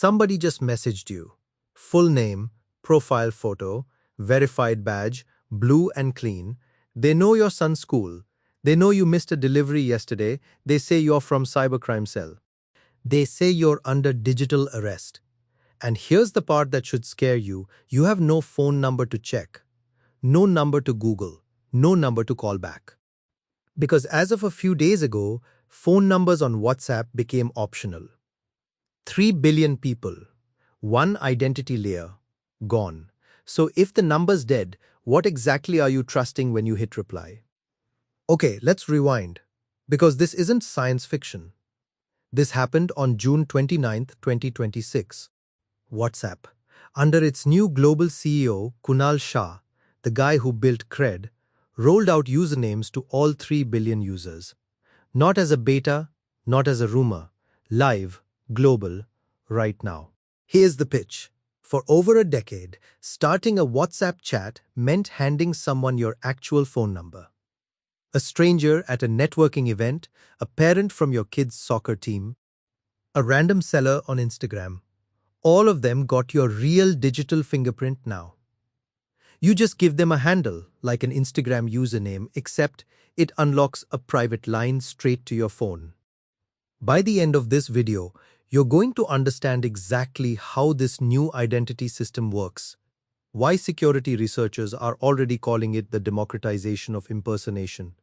Somebody just messaged you. Full name, profile photo, verified badge, blue and clean. They know your son's school. They know you missed a delivery yesterday. They say you're from cybercrime cell. They say you're under digital arrest. And here's the part that should scare you. You have no phone number to check, no number to Google, no number to call back. Because as of a few days ago, phone numbers on WhatsApp became optional. 3 billion people, one identity layer, gone. So if the number's dead, what exactly are you trusting when you hit reply? Okay, let's rewind. Because this isn't science fiction. This happened on June 29, 2026. WhatsApp, under its new global CEO, Kunal Shah, the guy who built Cred, rolled out usernames to all 3 billion users. Not as a beta, not as a rumor. Live, global, right now. Here's the pitch. For over a decade, starting a WhatsApp chat meant handing someone your actual phone number. A stranger at a networking event, a parent from your kid's soccer team, a random seller on Instagram. All of them got your real digital fingerprint now. You just give them a handle, like an Instagram username, except it unlocks a private line straight to your phone. By the end of this video, you're going to understand exactly how this new identity system works, why security researchers are already calling it the democratization of impersonation,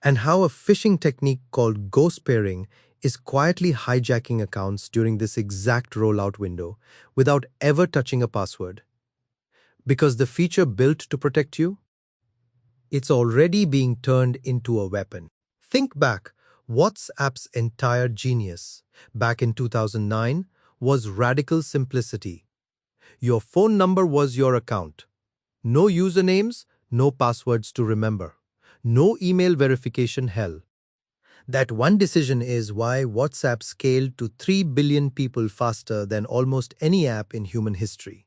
and how a phishing technique called ghost pairing is quietly hijacking accounts during this exact rollout window without ever touching a password. Because the feature built to protect you, it's already being turned into a weapon. Think back, WhatsApp's entire genius back in 2009 was radical simplicity. Your phone number was your account. No usernames, no passwords to remember. No email verification hell. That one decision is why WhatsApp scaled to 3 billion people faster than almost any app in human history.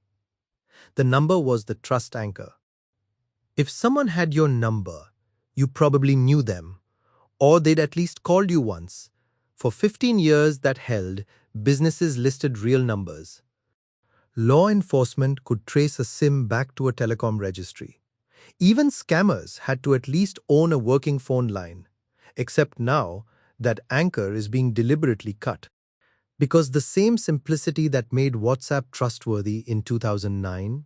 The number was the trust anchor. If someone had your number, you probably knew them, or they'd at least called you once. For 15 years that held, businesses listed real numbers. Law enforcement could trace a SIM back to a telecom registry. Even scammers had to at least own a working phone line. Except now, that anchor is being deliberately cut. Because the same simplicity that made WhatsApp trustworthy in 2009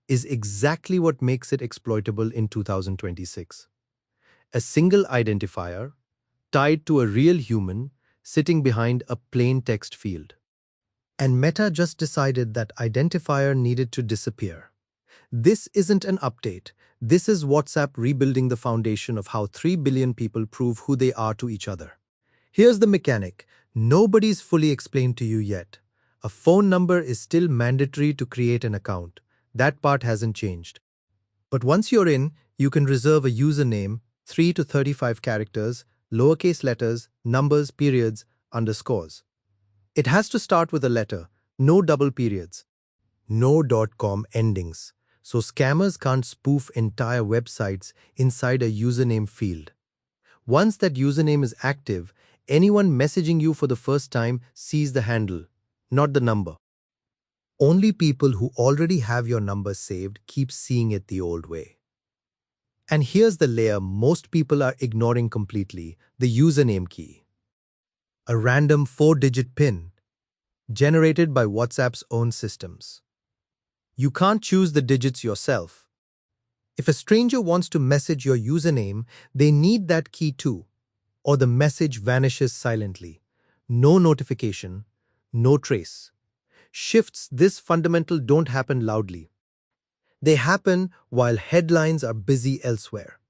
is exactly what makes it exploitable in 2026. A single identifier, tied to a real human, sitting behind a plain text field. And Meta just decided that identifier needed to disappear. This isn't an update. This is WhatsApp rebuilding the foundation of how 3 billion people prove who they are to each other. Here's the mechanic. Nobody's fully explained to you yet. A phone number is still mandatory to create an account. That part hasn't changed. But once you're in, you can reserve a username, 3 to 35 characters, lowercase letters, numbers, periods, underscores. It has to start with a letter, no double periods, no .com endings, so scammers can't spoof entire websites inside a username field. Once that username is active, anyone messaging you for the first time sees the handle, not the number. Only people who already have your number saved keep seeing it the old way. And here's the layer most people are ignoring completely, the username key. A random 4-digit PIN, generated by WhatsApp's own systems. You can't choose the digits yourself. If a stranger wants to message your username, they need that key too, or the message vanishes silently. No notification, no trace. Shifts this fundamental don't happen loudly. They happen while headlines are busy elsewhere.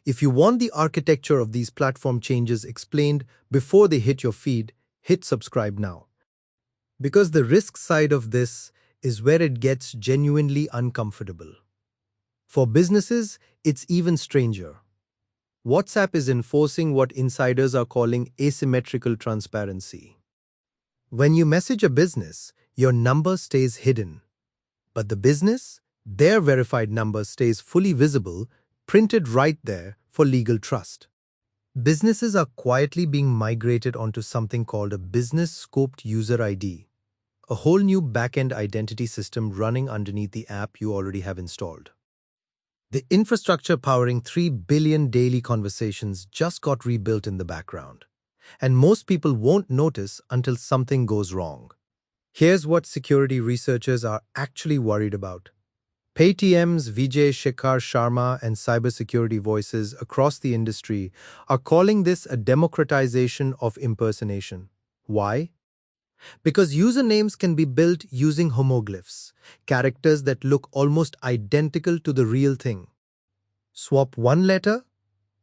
If you want the architecture of these platform changes explained before they hit your feed, hit subscribe now. Because the risk side of this is where it gets genuinely uncomfortable. For businesses, it's even stranger. WhatsApp is enforcing what insiders are calling asymmetrical transparency. When you message a business, your number stays hidden. But the business, their verified number stays fully visible, printed right there for legal trust. Businesses are quietly being migrated onto something called a business-scoped user ID, a whole new back-end identity system running underneath the app you already have installed. The infrastructure powering 3 billion daily conversations just got rebuilt in the background. And most people won't notice until something goes wrong. Here's what security researchers are actually worried about. Paytm's Vijay Shekhar Sharma and cybersecurity voices across the industry are calling this a democratization of impersonation. Why? Because usernames can be built using homoglyphs, characters that look almost identical to the real thing. Swap one letter,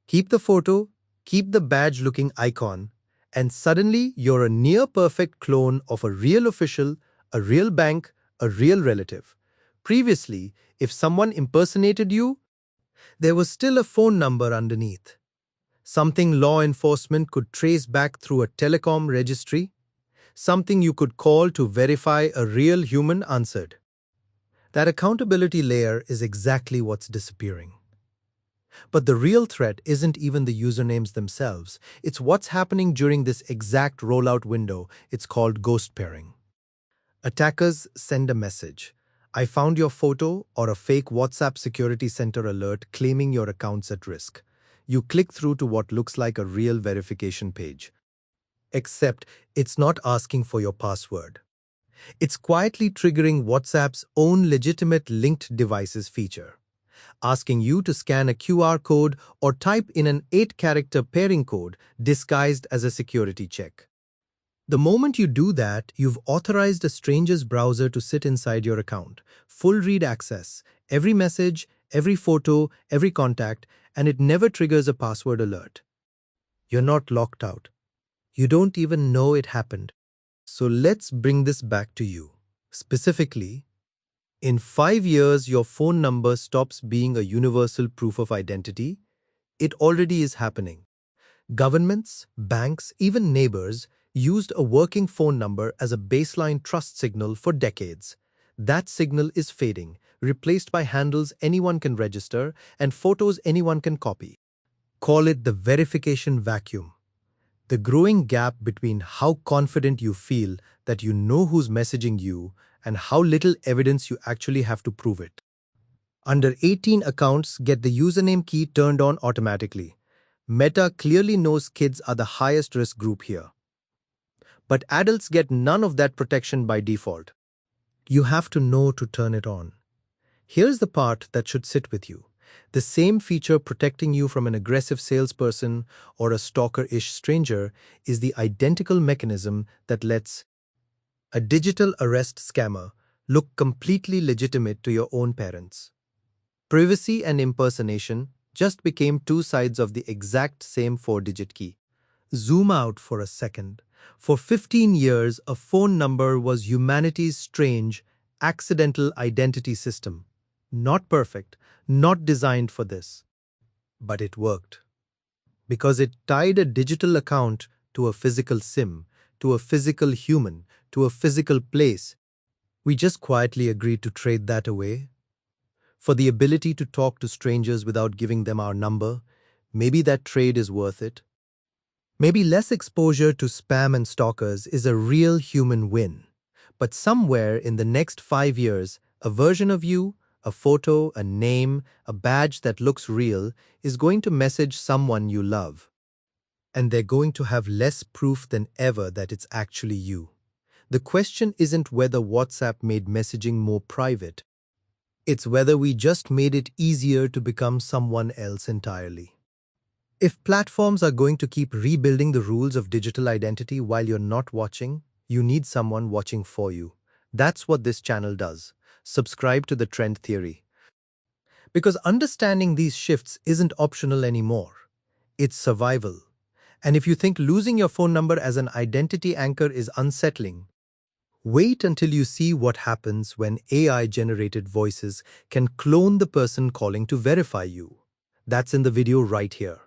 keep the photo, keep the badge-looking icon, and suddenly you're a near-perfect clone of a real official, a real bank, a real relative. Previously, if someone impersonated you, there was still a phone number underneath. Something law enforcement could trace back through a telecom registry, something you could call to verify a real human answered. That accountability layer is exactly what's disappearing. But the real threat isn't even the usernames themselves, it's what's happening during this exact rollout window. It's called ghost pairing. Attackers send a message. I found your photo, or a fake WhatsApp security center alert claiming your account's at risk. You click through to what looks like a real verification page. Except it's not asking for your password. It's quietly triggering WhatsApp's own legitimate linked devices feature, asking you to scan a QR code or type in an 8-character pairing code disguised as a security check. The moment you do that, you've authorized a stranger's browser to sit inside your account, full read access, every message, every photo, every contact, and it never triggers a password alert. You're not locked out. You don't even know it happened. So let's bring this back to you. Specifically, in 5 years, your phone number stops being a universal proof of identity. It already is happening. Governments, banks, even neighbors used a working phone number as a baseline trust signal for decades. That signal is fading, replaced by handles anyone can register and photos anyone can copy. Call it the verification vacuum. The growing gap between how confident you feel that you know who's messaging you and how little evidence you actually have to prove it. Under 18 accounts get the username key turned on automatically. Meta clearly knows kids are the highest risk group here. But adults get none of that protection by default. You have to know to turn it on. Here's the part that should sit with you. The same feature protecting you from an aggressive salesperson or a stalker-ish stranger is the identical mechanism that lets a digital arrest scammer look completely legitimate to your own parents. Privacy and impersonation just became two sides of the exact same 4-digit key. Zoom out for a second. For 15 years, a phone number was humanity's strange, accidental identity system. Not perfect, not designed for this. But it worked. Because it tied a digital account to a physical SIM, to a physical human, to a physical place. We just quietly agreed to trade that away. For the ability to talk to strangers without giving them our number, maybe that trade is worth it. Maybe less exposure to spam and stalkers is a real human win. But somewhere in the next 5 years, a version of you, a photo, a name, a badge that looks real is going to message someone you love. And they're going to have less proof than ever that it's actually you. The question isn't whether WhatsApp made messaging more private. It's whether we just made it easier to become someone else entirely. If platforms are going to keep rebuilding the rules of digital identity while you're not watching, you need someone watching for you. That's what this channel does. Subscribe to the Trend Theory. Because understanding these shifts isn't optional anymore. It's survival. And if you think losing your phone number as an identity anchor is unsettling, wait until you see what happens when AI-generated voices can clone the person calling to verify you. That's in the video right here.